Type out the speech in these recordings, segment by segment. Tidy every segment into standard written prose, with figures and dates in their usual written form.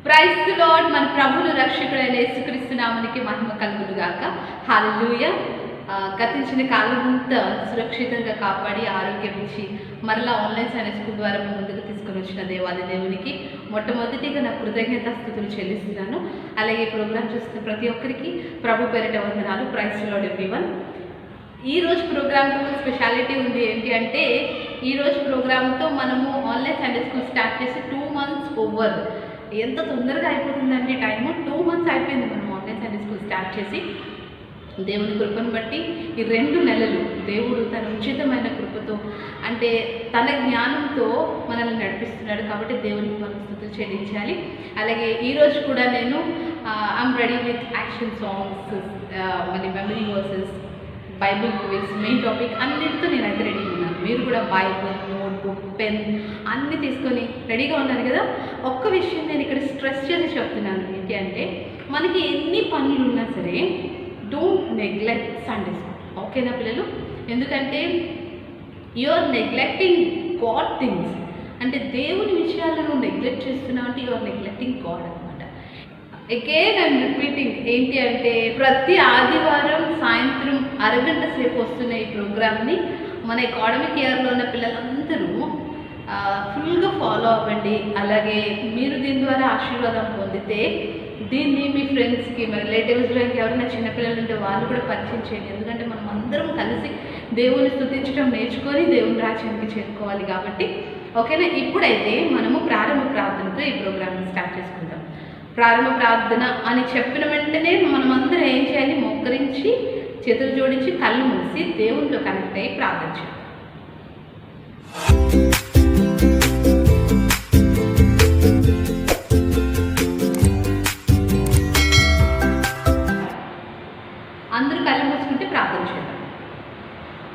Praise the lord. మన ప్రభువును రక్షకుడైన యేసుక్రీస్తు నామమునికి మహిమ కలుగును గాక. హల్లెలూయా. గతించిన కాలమంతా సురక్షితంగా కాపాడి ఆరోగ్యం ఇచ్చి మరలా ఆన్లైన్ సండే స్కూల్ ద్వారా ముందుకు తీసుకొని వచ్చిన దేవాది దేవునికి మొట్టమొదటిగా నా కృతజ్ఞతాస్తుతులు చెల్లిస్తున్నాను. అలాగే ప్రోగ్రామ్ చూస్తున్న ప్రతి ఒక్కరికి ప్రభు పేరిట వందనాలు. Praise the lord everyone. ఈరోజు ప్రోగ్రామ్తో స్పెషాలిటీ ఉంది. ఏంటి అంటే ఈరోజు ప్రోగ్రామ్తో మనము ఆన్లైన్ సండే స్కూల్ స్టార్ట్ చేసి 2 months ఓవర్. ఎంత తొందరగా అయిపోతుందండి టైము. 2 months అయిపోయింది మనం ఆన్లైన్ సండే స్కూల్ స్టార్ట్ చేసి. దేవుని కృపను బట్టి ఈ 2 నెలలు దేవుడు తన ఉచితమైన కృపతో అంటే తన జ్ఞానంతో మనల్ని నడిపిస్తున్నాడు. కాబట్టి దేవునికి మనం స్తుతులు చెల్లించాలి. అలాగే ఈరోజు కూడా నేను I'm ready with action songs, మళ్ళీ memory verses, Bible quiz, main topic అన్నిటితో నేనైతే రెడీ ఉన్నాను. మీరు కూడా బైబిల్, నోట్బుక్, పెన్ అన్నీ తీసుకొని రెడీగా ఉన్నారు కదా. ఒక్క విషయం నేను ఇక్కడ స్ట్రెస్ చేసి చెప్తున్నాను. ఏంటి అంటే మనకి ఎన్ని పనులు ఉన్నా సరే డోంట్ నెగ్లెక్ట్ సండే స్కూల్. ఓకేనా పిల్లలు? ఎందుకంటే you are neglecting God things. అంటే దేవుని విషయాలను నెగ్లెక్ట్ చేస్తున్నావు అంటే యు ఆర్ నెగ్లెక్టింగ్ గాడ్ అనమాట. Again I'm repeating. ఏంటి అంటే ప్రతి ఆదివారం సాయంత్రం అరగంట సేపు వస్తున్న ఈ ప్రోగ్రామ్ని మన అకాడమిక్ ఇయర్లో ఉన్న పిల్లలందరూ ఫుల్గా ఫాలో అవ్వండి. అలాగే మీరు దీని ద్వారా ఆశీర్వాదం పొందితే దీన్ని మీ ఫ్రెండ్స్కి, మీ రిలేటివ్స్లో ఎవరైనా చిన్నపిల్లలు ఉంటే వాళ్ళు కూడా పరిచయం చేయండి. ఎందుకంటే మనం అందరం కలిసి దేవుని స్తుతించడం నేర్చుకొని దేవుని రాజ్యానికి చేరుకోవాలి. కాబట్టి ఓకేనా? ఇప్పుడైతే మనము ప్రారంభ ప్రార్థనతో ఈ ప్రోగ్రామ్ని స్టార్ట్ చేసుకుంటాం. ప్రారంభ ప్రార్థన అని చెప్పిన వెంటనే మనమందరం ఏం చేయాలి? మోకరించి చేతులు జోడించి కళ్ళు మూసి దేవునితో కనెక్ట్ అయ్యి ప్రార్థించాలి. అందరూ కళ్ళు మూసుకుంటే ప్రార్థన చేద్దాం.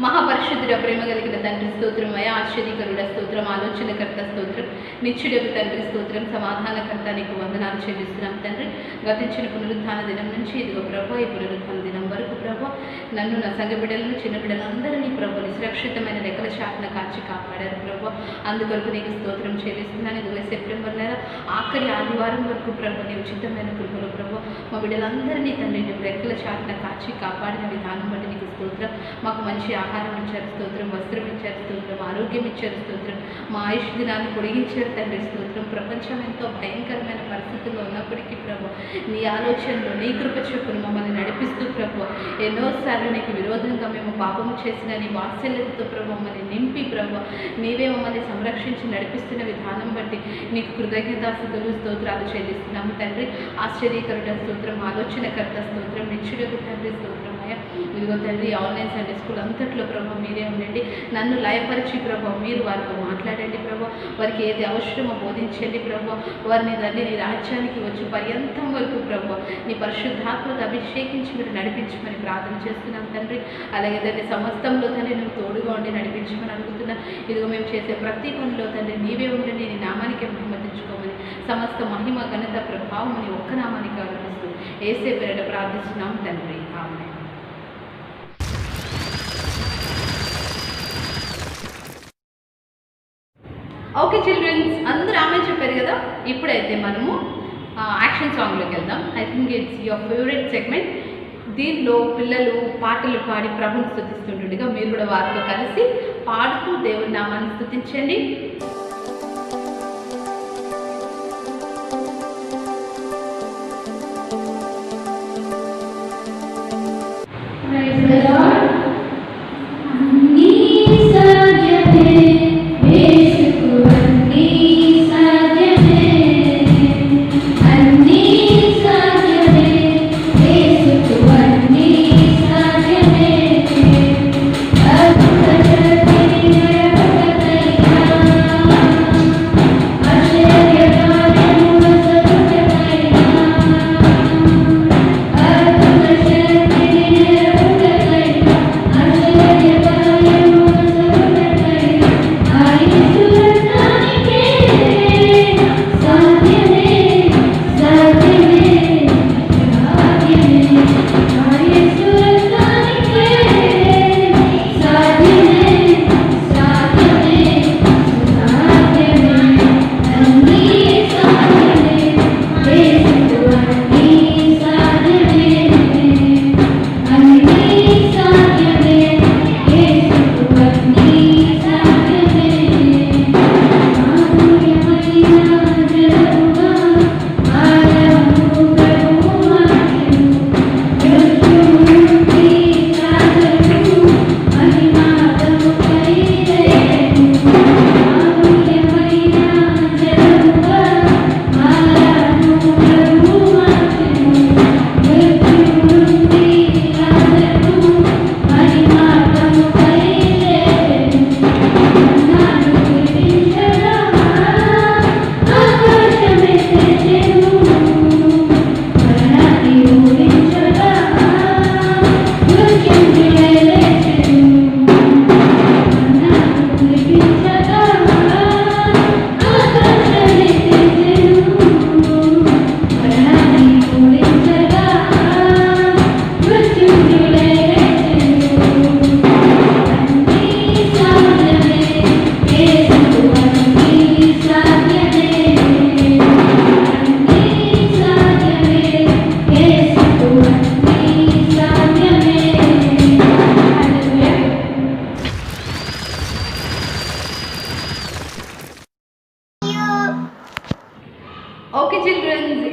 మహాపరిశుద్ధుడ, ప్రేమ కలిగిన తండ్రి స్తోత్రమయ, ఆశ్చర్యకరుడ స్తోత్రం, ఆలోచనకర్త స్తోత్రం, నిత్యుడకు తండ్రి స్తోత్రం, సమాధానకర్త నీకు వందనాలు చెల్లిస్తున్నాం తండ్రి. గతించిన పునరుత్థాన దినం నుంచి ఇదిగో ప్రభు ఈ పునరుత్థాన దినం వరకు ప్రభు నన్ను, నా సంఘ బిడ్డలను, చిన్న బిడ్డలందరినీ ప్రభు సురక్షితమైన రెక్కల చాటున కాచి కాపాడారు ప్రభు. అందుకొరకు నీకు స్తోత్రం చెల్లిస్తున్నాను. ఇదిగో సెప్టెంబర్ నెల ఆఖరి ఆదివారం వరకు ప్రభు నీ ఉచితమైన కృపలో ప్రభు మా బిడ్డలందరినీ తండ్రి నువ్వు రెక్కల చాటున కాచి కాపాడిన విధానం బట్టి నీకు స్తోత్రం. మాకు మంచి ఆహారం ఇచ్చారు స్తోత్రం, వస్త్రం ఇచ్చారు స్తోత్రం, ఆరోగ్యం ఇచ్చారు స్తోత్రం, మా ఆయుష్ దినాన్ని పొడిగించారు తండ్రి స్తోత్రం. ప్రపంచం ఎంతో భయంకరమైన పరిస్థితుల్లో ఉన్నప్పటికీ ప్రభు నీ ఆలోచనలో నీ కృప చొప్పున మమ్మల్ని నడిపిస్తూ ప్రభు ఎన్నోసార్లు నీకు విరోధంగా మేము పాపము చేసిన నీ వాత్సల్యతతో ప్రభు మమ్మల్ని నింపి ప్రభు నీవే మమ్మల్ని సంరక్షించి నడిపిస్తున్న విధానం బట్టి నీకు కృతజ్ఞతాస్తుతులు స్తోత్రాలు చెల్లిస్తున్నాము తండ్రి. ఆశ్చర్యకరుడ స్తోత్రం, ఆలోచనకర్త స్తోత్రం, నిత్యుడకు తండ్రి స్తోత్రం. ఇదిగో తండ్రి ఆన్లైన్ సండే స్కూల్ అంతట్లో ప్రభు మీరే ఉండండి. నన్ను లయపరిచి ప్రభు మీరు వారితో మాట్లాడండి ప్రభు. వారికి ఏది అవసరమో బోధించండి ప్రభు. వారిని తండ్రి నీ రాజ్యానికి వచ్చి పర్యంతం వరకు ప్రభు నీ పరిశుద్ధాత్మతో అభిషేకించి మీరు నడిపించమని ప్రార్థన చేస్తున్నాం తండ్రి. అలాగే తండ్రి సమస్తంలో తండ్రి నువ్వు తోడుగా ఉండి నడిపించమని అడుగుతున్నా. ఇదిగో మేము చేసే ప్రతి పనిలో తండ్రి నీవే ఉండండి, నీ నామానికి మహిమ తెచ్చుకోమని సమస్త మహిమ ఘనత ప్రభావం నీ ఒక్క నామానికి ఆలోచిస్తూ యేసే పేరిట ప్రార్థిస్తున్నాం తండ్రి. ఆమేన్. ఓకే చిల్డ్రన్స్, అందరూ ఆమె చెప్పారు కదా. ఇప్పుడైతే మనము యాక్షన్ సాంగ్లోకి వెళ్దాం. I think it's your favourite segment. దీనిలో పిల్లలు పాటలు పాడి ప్రభుని స్తుతిస్తుండగా మీరు కూడా వారితో కలిసి పాడుతూ దేవుని నామాన్ని స్తుతించండి. Amen.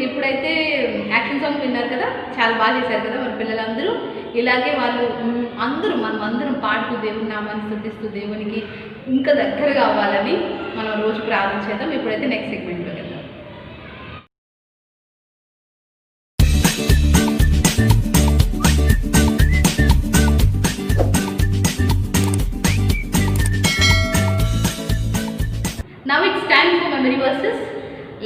ఇప్పుడైతే యాక్షన్ సాంగ్ విన్నారు కదా, చాలా బాగా చేశారు కదా మన పిల్లలందరూ. ఇలాగే వాళ్ళు మనం అందరం పాడుతూ దేవుని నామాన్ని స్తుతిస్తూ దేవునికి ఇంకా దగ్గర కావాలని మనం రోజు ప్రార్థన చేద్దాం. ఇప్పుడైతే నెక్స్ట్ సెగ్మెంట్లోకి వెళ్దాం. Now it's time for memory versus.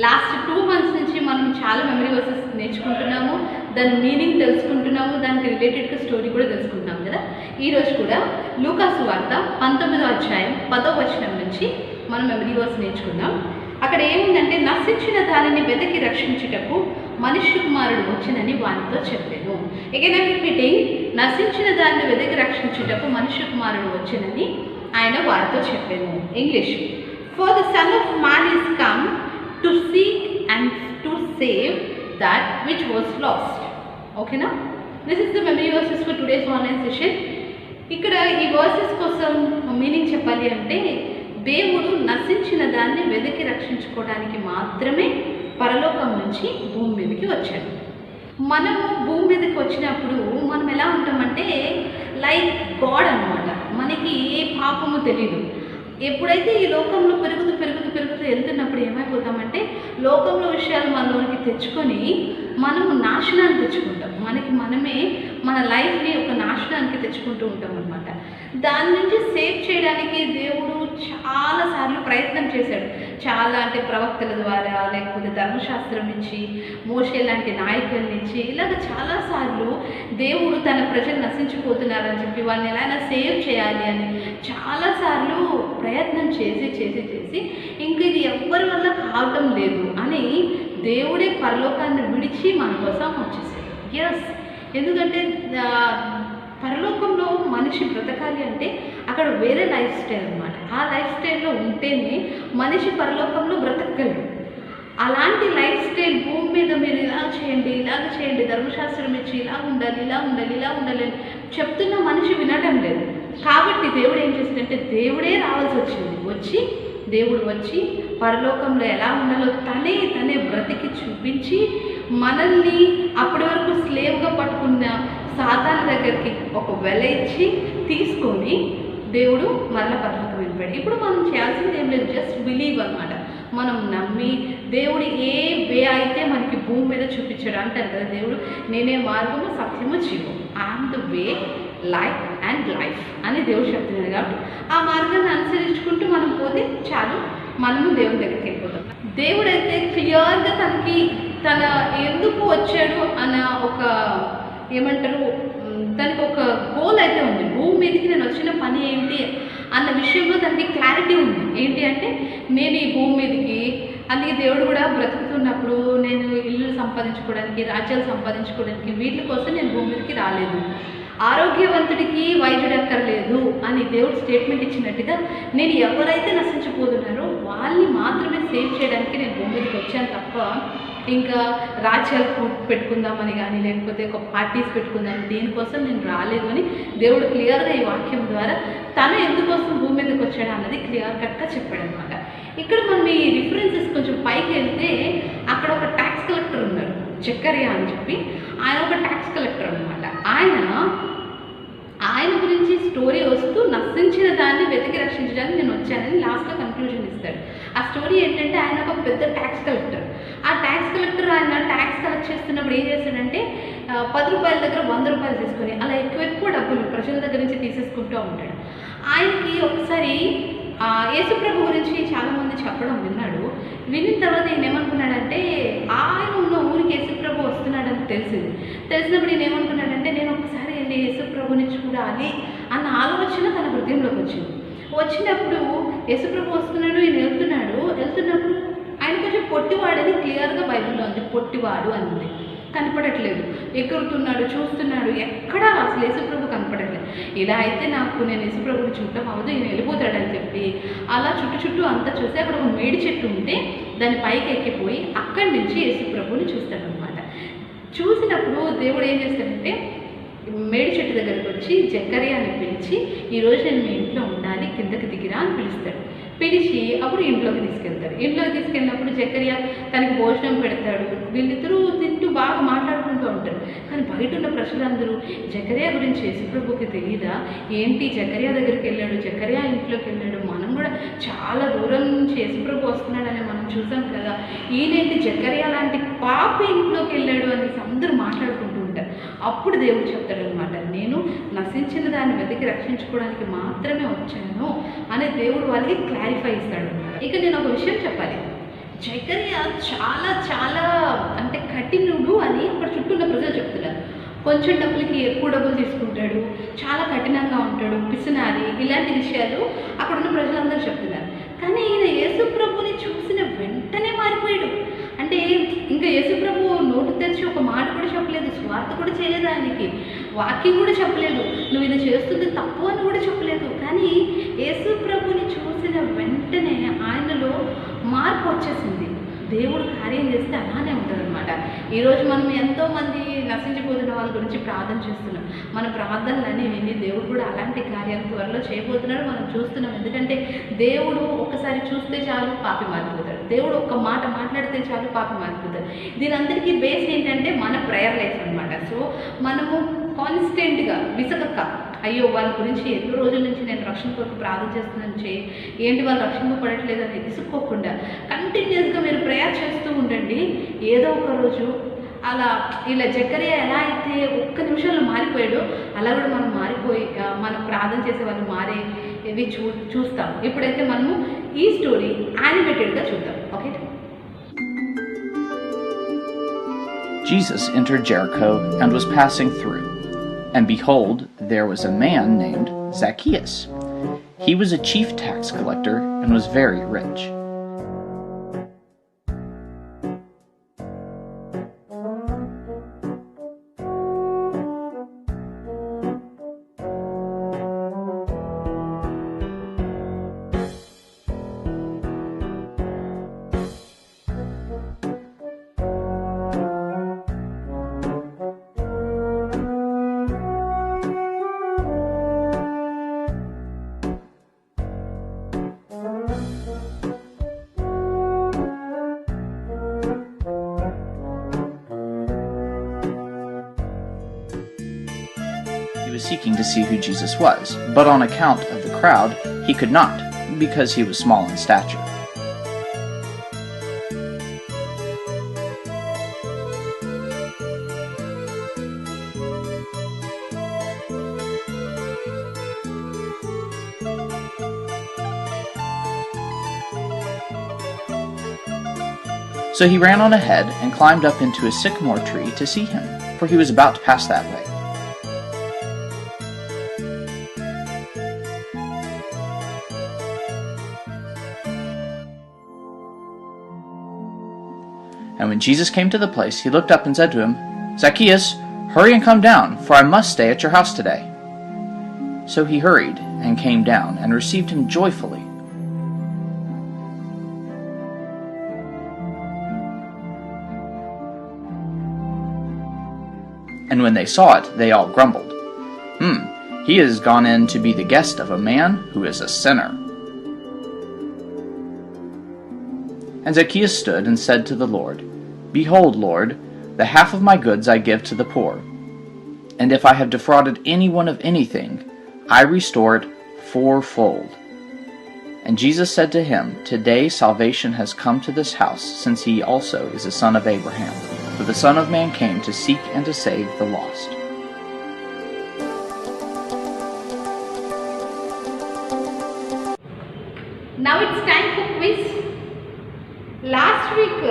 Last 2 months నుంచి మనం చాలా మెమరీ వర్సెస్ నేర్చుకుంటున్నాము, దాని మీనింగ్ తెలుసుకుంటున్నాము, దానికి రిలేటెడ్గా స్టోరీ కూడా తెలుసుకుంటున్నాము కదా. ఈరోజు కూడా లూకా సువార్త 19వ అధ్యాయం 10వ వచనం నుంచి మనం మెమరీ వర్స్ నేర్చుకుందాం. అక్కడ ఏముందంటే, నశించిన దానిని వెతికి రక్షించుటకు మనుష్య కుమారుడు వచ్చినని వానితో చెప్పాను. అగైన్ ఐ రిపీటింగ్, నశించిన దానిని వెతికి రక్షించుటకు మనుష్య కుమారుడు వచ్చినని ఆయన వారితో చెప్పాను. English, for the Son of Man is come to seek and to save that which was lost. Okay na? This is the memory verses for today's online session. ఇక్కడ ఈ వర్సెస్ కోసం మీనింగ్ చెప్పాలి అంటే, దేవుడు నశించిన దాన్ని వెతికి రక్షించుకోవడానికి మాత్రమే పరలోకం నుంచి భూమి మీదకి వచ్చాడు. మనము భూమి మీదకి వచ్చినప్పుడు మనం ఎలా ఉంటామంటే లైక్ గాడ్ అన్నమాట. మనకి ఏ పాపము తెలియదు. ఎప్పుడైతే ఈ లోకంలో పెరుగుతూ వెళ్తున్నప్పుడు ఏమైపోతామంటే, లోకంలో విషయాలు మనలోనికి తెచ్చుకొని మనము నాశనాన్ని తెచ్చుకుంటాం. మనమే మన లైఫ్ని ఒక నాశనానికి తెచ్చుకుంటూ ఉంటాం అనమాట. దాని నుంచి సేవ్ చేయడానికి దేవుడు చాలాసార్లు ప్రయత్నం చేశాడు. చాలా అంటే ప్రవక్తల ద్వారా, లేకపోతే ధర్మశాస్త్రం ఇచ్చి, మోషే లాంటి నాయకుల్ని ఇచ్చి, ఇలాగ చాలాసార్లు దేవుడు తన ప్రజలు నశించిపోతున్నారని చెప్పి వాళ్ళని ఎలా సేవ్ చేయాలి అని చాలాసార్లు ప్రయత్నం చేసి ఇంక ఇది ఎవ్వరి వల్ల కావటం లేదు అని దేవుడే పరలోకాన్ని విడిచి మన కోసం వచ్చేసాడు. ఎస్, ఎందుకంటే పరలోకంలో మనిషి బ్రతకాలి అంటే అక్కడ వేరే లైఫ్ స్టైల్ అనమాట. ఆ లైఫ్ స్టైల్లో ఉంటేనే మనిషి పరలోకంలో బ్రతకగలడు. అలాంటి లైఫ్ స్టైల్ భూమి మీద మీరు ఇలాగ చేయండి, ధర్మశాస్త్రం ఇచ్చి ఇలా ఉండాలి అని చెప్తున్న మనిషి వినడం లేదు. కాబట్టి దేవుడు ఏం చేసిందంటే, దేవుడే రావాల్సి వచ్చింది. దేవుడు వచ్చి పరలోకంలో ఎలా ఉండాలో తనే బ్రతికి చూపించి మనల్ని అప్పటి వరకు స్లేవ్గా పట్టుకున్న సాతాను దగ్గరికి ఒక వెల ఇచ్చి తీసుకొని దేవుడు మరల పరలోకం వెళ్ళిపోయాడు. ఇప్పుడు మనం చేయాల్సింది ఏం లేదు, జస్ట్ బిలీవ్ అనమాట. మనం నమ్మి దేవుడు ఏ వే అయితే మనకి భూమి మీద చూపించాడు. అంటారు కదా, దేవుడు నేనే మార్గము, సత్యము, జీవం, I'm the way, life and life అని దేవుడు చెప్తున్నాడు. కాబట్టి ఆ మార్గాన్ని అనుసరించుకుంటూ మనం పోతే చాలు, మనము దేవుని దగ్గరికి వెళ్ళిపోతాం. దేవుడైతే క్లియర్గా తన ఎందుకు వచ్చాడు అన్న ఒక దానికి ఒక గోల్ అయితే ఉంది. భూమి మీదకి నేను వచ్చిన పని ఏంటి అన్న విషయంలో దానికి క్లారిటీ ఉంది. ఏంటి అంటే, నేను ఈ భూమి మీదకి, అందుకే దేవుడు కూడా బ్రతుకుతున్నప్పుడు నేను ఇల్లు సంపాదించుకోవడానికి, రాజ్యాలు సంపాదించుకోవడానికి, వీటి కోసం నేను భూమి మీదకి రాలేదు. ఆరోగ్యవంతుడికి వైద్యుడు అక్కర్లేదు అని దేవుడు స్టేట్మెంట్ ఇచ్చినట్టుగా, నేను ఎవరైతే నశించిపోతున్నారో వాళ్ళని మాత్రమే సేవ్ చేయడానికి నేను భూమి మీదకి వచ్చాను తప్ప ఇంకా రాజ్యాలు పెట్టుకుందామని కానీ, లేకపోతే ఒక పార్టీస్ పెట్టుకుందామని, దీనికోసం నేను రాలేదు అని దేవుడు క్లియర్గా ఈ వాక్యం ద్వారా తను ఎందుకోసం భూమి మీదకి వచ్చాడు అన్నది క్లియర్ కట్గా చెప్పాడు అనమాట. ఇక్కడ మనం ఈ రిఫరెన్సెస్ కొంచెం పైకి వెళ్తే, అక్కడ ఒక ట్యాక్స్ కలెక్టర్ ఉన్నారు, జక్కరియా అని చెప్పి. ఆయన ఒక ట్యాక్స్ కలెక్టర్ అనమాట. ఆయన గురించి స్టోరీ వస్తూ నశించిన దాన్ని వెతికి రక్షించడానికి నేను వచ్చానని లాస్ట్లో కన్క్లూజన్ ఇస్తాడు. ఆ స్టోరీ ఏంటంటే, ఆయన ఒక పెద్ద ట్యాక్స్ కలెక్టర్. ఆ ట్యాక్స్ కలెక్టర్ ఆయన ట్యాక్స్ కలెక్ట్ చేస్తున్నప్పుడు ఏం చేస్తాడంటే, 10 రూపాయల దగ్గర 100 రూపాయలు తీసుకొని అలా ఎక్కువ డబ్బులు ప్రజల దగ్గర నుంచి తీసేసుకుంటూ ఉంటాడు. ఆయనకి ఒకసారి యేసుప్రభు గురించి చాలామంది చెప్పడం విన్నాడు. విన్న తర్వాత ఈయన ఏమనుకున్నాడంటే, ఆయన ఉన్న ఊరికి యేసుప్రభు వస్తున్నాడని తెలిసినప్పుడు ఈయన ఏమనుకున్నాడంటే, నేను ఒకసారి వెళ్ళి యేసుప్రభుని చూడాలి అన్న ఆలోచన తన హృదయంలోకి వచ్చినప్పుడు యేసుప్రభు వస్తున్నాడు, ఈయన వెళ్తున్నప్పుడు ఆయన కొంచెం పొట్టివాడని క్లియర్గా బైబిల్లో ఉంది. పొట్టివాడు అని ఉంది, కనపడట్లేదు. ఎగురుతున్నాడు, చూస్తున్నాడు, ఎక్కడా అసలు యేసుప్రభు కనపడట్లేదు. ఇలా అయితే నేను యేసుప్రభుని చూడటం అవ్వదు, ఈయన వెళ్ళిపోతాడని చెప్పి అలా చుట్టూ అంతా చూస్తే అక్కడ ఒక మేడి చెట్టు ఉంటే దాని పైకి ఎక్కిపోయి అక్కడి నుంచి యేసుప్రభుని చూస్తాడనమాట. చూసినప్పుడు దేవుడు ఏం చేస్తాడంటే, మేడి చెట్టు దగ్గరికి వచ్చి జక్కరియాని పిలిచి, ఈరోజు నేను మీ ఇంట్లో ఉండాలి, కిందకి దిగిరా అని పిలుస్తాడు. పిలిచి అప్పుడు ఇంట్లోకి తీసుకెళ్తాడు. ఇంట్లోకి తీసుకెళ్ళినప్పుడు జకరియా తనకి భోజనం పెడతాడు. వీళ్ళిద్దరూ తింటూ బాగా మాట్లాడుకుంటూ ఉంటారు. కానీ బయట ఉన్న ప్రజలందరూ జకరియా గురించి యేసుప్రభుకి తెలియదా, ఏంటి జకరియా దగ్గరికి వెళ్ళాడు, జకరియా ఇంట్లోకి వెళ్ళాడు, మనం కూడా చాలా దూరం నుంచి యేసుప్రభు వస్తున్నాడని మనం చూసాం కదా, ఈయనేంటి జకరియా లాంటి పాపి ఇంట్లోకి వెళ్ళాడు అనేసి అందరూ మాట్లాడుకుంటూ ఉంటారు. అప్పుడు దేవుడు చెప్తాడనమాట, నేను నశించిన దాన్ని వెతికి రక్షించుకోవడానికి మాత్రమే వచ్చాను అనే దేవుడు వాళ్ళకి క్లారిఫై ఇస్తాడు. ఇక నేను ఒక విషయం చెప్పాలి, జకరియా చాలా చాలా అంటే కఠినుడు అని అక్కడ చుట్టూ ఉన్న ప్రజలు చెప్తున్నారు. కొంచెం డబ్బులకి ఎక్కువ డబ్బులు తీసుకుంటాడు, చాలా కఠినంగా ఉంటాడు, పిసినారి, ఇలాంటి విషయాలు అక్కడ ఉన్న ప్రజలందరూ చెప్తున్నారు. కానీ ఈయన యేసుప్రభుని చూసిన వెంటనే మారిపోయాడు. అంటే ఇంకా యేసుప్రభు నోటు తెరిచి ఒక మాట కూడా చెప్పలేదు, స్వార్థ కూడా చేయలేదు, ఆయనకి వాక్యం కూడా చెప్పలేదు, నువ్వు ఇది చేస్తుంది తప్పు అని కూడా చెప్పలేదు. కానీ యేసుప్రభుని చూసిన వెంటనే ఆయనలో మార్పు వచ్చేసింది. దేవుడు కార్యం చేస్తే అలానే ఉంటుందన్నమాట. ఈరోజు మనం ఎంతోమంది నశించిపోతున్న వాళ్ళ గురించి ప్రార్థన చేస్తున్నాం. మన ప్రార్థనలన్నీ విని దేవుడు కూడా అలాంటి కార్యాలు త్వరలో చేయబోతున్నాడు, మనం చూస్తున్నాం. ఎందుకంటే దేవుడు ఒక్కసారి చూస్తే చాలు పాపి మారిపోతాడు, దేవుడు ఒక్క మాట మాట్లాడితే చాలు పాపి మారిపోతాడు. దీని అందరికీ బేస్ ఏంటంటే మన ప్రేయర్ లైఫ్ అనమాట. సో మనము కాన్స్టెంట్గా విసగక్క, అయ్యో వాళ్ళ గురించి ఎన్నో రోజుల నుంచి నేను రక్షణ కొరకు ప్రార్థన చేస్తున్నాను, ఏంటి వాళ్ళు రక్షింపబడట్లేదు అని విసుక్కోకుండా కంటిన్యూస్గా మీరు ప్రేయర్ చేస్తూ ఉండండి. ఏదో ఒక రోజు అలా ఇలా జకరియా ఎలా అయితే ఒక్క నిమిషంలో మారిపోయాడో అలా కూడా మనం మారిపోయి మనం ప్రార్థన చేసే వాళ్ళు మారేవి చూస్తాం. ఇప్పుడైతే మనము ఈ స్టోరీ యానిమేటెడ్గా చూద్దాం. Okay. Jesus entered Jericho and was passing through. And behold, there was a man named Zacchaeus. He was a chief tax collector and was very rich. He was seeking to see who Jesus was, but on account of the crowd, he could not, because he was small in stature. So he ran on ahead and climbed up into a sycamore tree to see him, for he was about to pass that way. And when Jesus came to the place, he looked up and said to him, Zacchaeus, hurry and come down, for I must stay at your house today. So he hurried and came down and received him joyfully. And when they saw it, they all grumbled, he has gone in to be the guest of a man who is a sinner. And Zacchaeus stood and said to the Lord, Behold, Lord, the half of my goods I give to the poor. And if I have defrauded anyone of anything, I restore it fourfold. And Jesus said to him, Today salvation has come to this house, since he also is a son of Abraham. For the Son of Man came to seek and to save the lost. Now it's time for quiz. Last week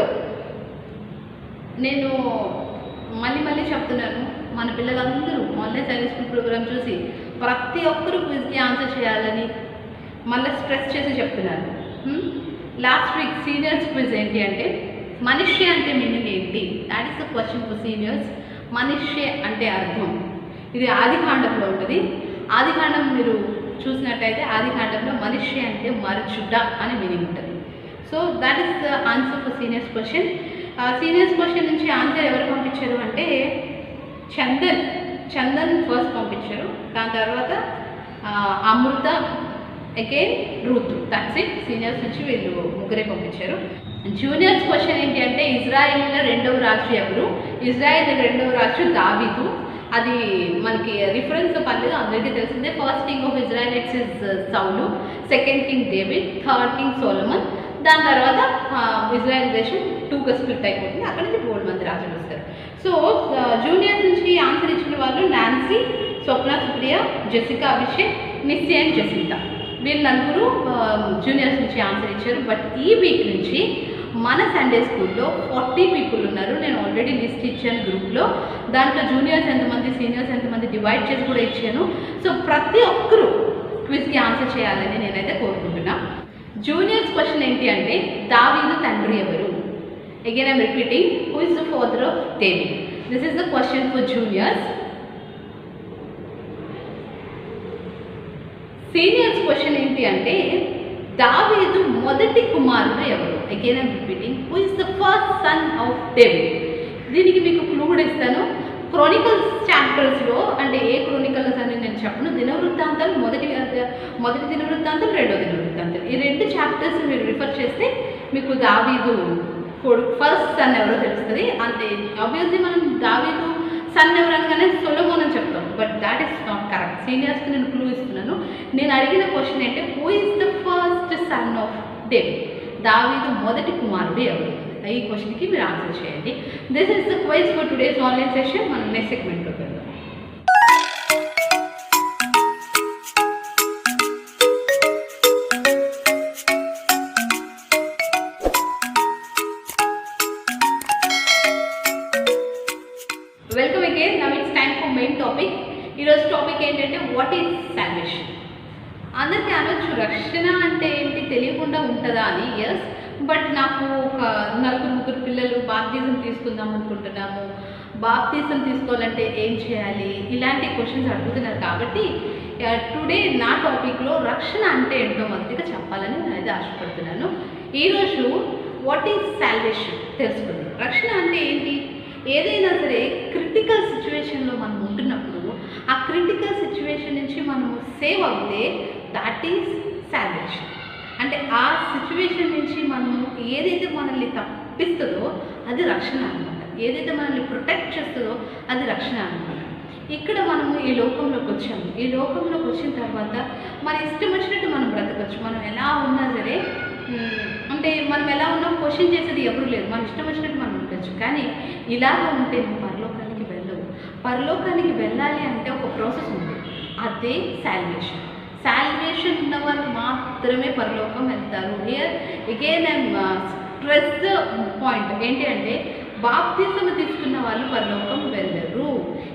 నేను మళ్ళీ చెప్తున్నాను, మన పిల్లలందరూ online science school programme చూసి ప్రతి ఒక్కరూ క్విజ్కి answer చేయాలని మళ్ళీ స్ట్రెస్ చేసి చెప్తున్నాను. లాస్ట్ వీక్ సీనియర్స్ క్విజ్ ఏంటి అంటే, మనిషి అంటే మీనింగ్ ఏంటి? That is the question for seniors. మనిషి అంటే అర్థం, ఇది ఆదికాండంలో ఉంటుంది. ఆదికాండం మీరు చూసినట్టయితే ఆదికాండంలో మనిషి అంటే మరచుట అని మీనింగ్ ఉంటుంది. So that is the answer for seniors question. Seniors question నుంచి ఆన్సర్ ఎవరు పంపించారు అంటే చందన్ ఫస్ట్ పంపించారు. దాని తర్వాత Amrutha, again Ruth. That's it. Seniors నుంచి వీళ్ళు ముగ్గురే పంపించారు. జూనియర్స్ క్వశ్చన్ ఏంటి అంటే ఇజ్రాయెల్ రెండవ రాజు ఎవరు? ఇజ్రాయెల్ రెండవ రాజు దావీదు. అది మనకి రిఫరెన్స్ పర్లేదు, అందరికీ తెలిసిందే. First king of Israelites is Saul, second king David, third king Solomon. దాని తర్వాత ఇజ్రాయెల్ దేశం 2గా స్ప్లిట్ అయిపోతుంది. అక్కడ నుంచి 4 మంది రాజులు వస్తారు. సో జూనియర్స్ నుంచి ఆన్సర్ ఇచ్చిన వాళ్ళు Nancy, Swapna Supriya, Jessica Abhishek, Nissi and Jacinta. వీళ్ళు నలుగురు జూనియర్స్ నుంచి ఆన్సర్ ఇచ్చారు. బట్ ఈ వీక్ నుంచి మన సండే స్కూల్లో 40 పీపుల్ ఉన్నారు. నేను ఆల్రెడీ లిస్ట్ ఇచ్చాను గ్రూప్లో. దాంట్లో జూనియర్స్ ఎంతమంది, సీనియర్స్ ఎంతమంది డివైడ్ చేసి కూడా ఇచ్చాను. సో ప్రతి ఒక్కరూ క్విజ్కి ఆన్సర్ చేయాలని నేనైతే కోరుకుంటున్నా. జూనియర్స్ క్వశ్చన్ ఏంటి అంటే దావీదు తండ్రి ఎవరు? Again I'm repeating, who is the father of David? This is the question for juniors. Seniors question ఏంటి అంటే దావీదు మొదటి కుమారుడు ఎవరు? Again I'm repeating, who is the first son of David? దీనికి మీకు క్లూ కూడా ఇస్తాను. క్రోనికల్స్ చాప్టర్స్లో, అంటే ఏ క్రోనికల్స్ అని నేను చెప్పను, దినవృత్తాంతాలు మొదటి దినవృత్తాంతం, రెండో దినవృత్తాంతం, ఈ 2 చాప్టర్స్ మీరు రిఫర్ చేస్తే మీకు దావీదు ఫస్ట్ సన్ ఎవరో తెలుస్తుంది. అంటే ఆబ్వియస్లీ మనం దావీదు సన్ ఎవరు అనగానే సొలొమోన్ అని చెప్తాం. But that is not correct. సీనియర్స్కి నేను క్లూ ఇస్తున్నాను. నేను అడిగిన క్వశ్చన్ ఏంటంటే who is the first son of David? దావీదు మొదటి కుమారుడు ఎవరు? ఈ క్వశ్చన్కి మీరు ఆన్సర్ చేయండి. This is the quiz for today's online session. మనం నెక్స్ట్ సెగ్మెంట్లోకి వెళ్దాం. Welcome again. Now it's time for main topic. ఈరోజు టాపిక్ ఏంటంటే వాట్ ఈజ్ సాల్వేషన్? అందరికీ అనొచ్చు రక్షణ అంటే ఏంటి తెలియకుండా ఉంటుందా అని. ఎస్, బట్ నాకు ఒక 4 పిల్లలు బాప్తిజం తీసుకుందాం అనుకుంటున్నాము, బాప్తిజం తీసుకోవాలంటే ఏం చేయాలి, ఇలాంటి క్వశ్చన్స్ అడుగుతున్నారు. కాబట్టి టుడే నా టాపిక్లో రక్షణ అంటే ఏంటో మొదటిగా చెప్పాలని నేను అయితే ఆశపడుతున్నాను. ఈరోజు వాట్ ఈజ్ సాల్వేషన్ తెలుసుకుందాం. రక్షణ అంటే ఏంటి? ఏదైనా సరే క్రిటికల్ సిచ్యువేషన్లో మనం ఉంటున్నప్పుడు ఆ క్రిటికల్ సిచ్యువేషన్ నుంచి మనము సేవ్ అవుతే దాట్ ఈజ్ సాల్వేషన్. అంటే ఆ సిచ్యువేషన్ నుంచి మనము ఏదైతే మనల్ని తప్పిస్తుందో అది రక్షణ అనమాట. ఏదైతే మనల్ని ప్రొటెక్ట్ చేస్తుందో అది రక్షణ అనమాట. ఇక్కడ మనము ఈ లోకంలోకి వచ్చాము. ఈ లోకంలోకి వచ్చిన తర్వాత మన ఇష్టం వచ్చినట్టు మనం బ్రతకచ్చు. మనం ఎలా ఉన్నా సరే, అంటే మనం ఎలా ఉన్నాం క్వశ్చన్ చేసేది ఎవరు లేదు. మన ఇష్టం వచ్చినట్టు మనం ఉండొచ్చు. కానీ ఇలాగ ఉంటే నువ్వు పరలోకానికి వెళ్ళవు. పరలోకానికి వెళ్ళాలి అంటే ఒక ప్రాసెస్ ఉంది, అదే సాల్వేషన్. సాల్వేషన్ ఉన్న వాళ్ళు మాత్రమే పరలోకం వెళ్తారు. Here again I'm stress the point ఏంటి అంటే బాప్తిజం తీసుకున్న వాళ్ళు పరలోకం వెళ్ళరు.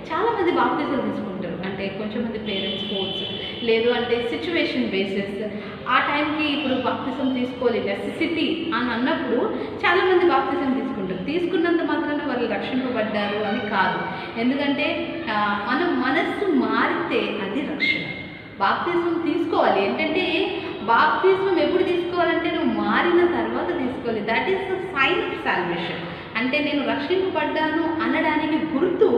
చాలామంది బాప్తిజం తీసుకుంటారు, అంటే కొంచెం మంది పేరెంట్స్ ఫోర్స్, లేదు అంటే సిచ్యువేషన్ బేసిస్. ఆ టైంకి ఇప్పుడు బాప్తిజం తీసుకోవాలి నెసెసిటీ అని అన్నప్పుడు చాలామంది బాప్తిజం తీసుకుంటారు. తీసుకున్నంత మాత్రాన వాళ్ళు రక్షింపబడ్డారు అని కాదు. ఎందుకంటే మన మనస్సు మారితే అది రక్షణ. బాప్తిజం తీసుకోవాలి. ఏంటంటే బాప్తిజం ఎప్పుడు తీసుకోవాలంటే నువ్వు మారిన తర్వాత తీసుకోవాలి. That is the sign of salvation. అంటే నేను రక్షింపబడ్డాను అనడానికి గుర్తు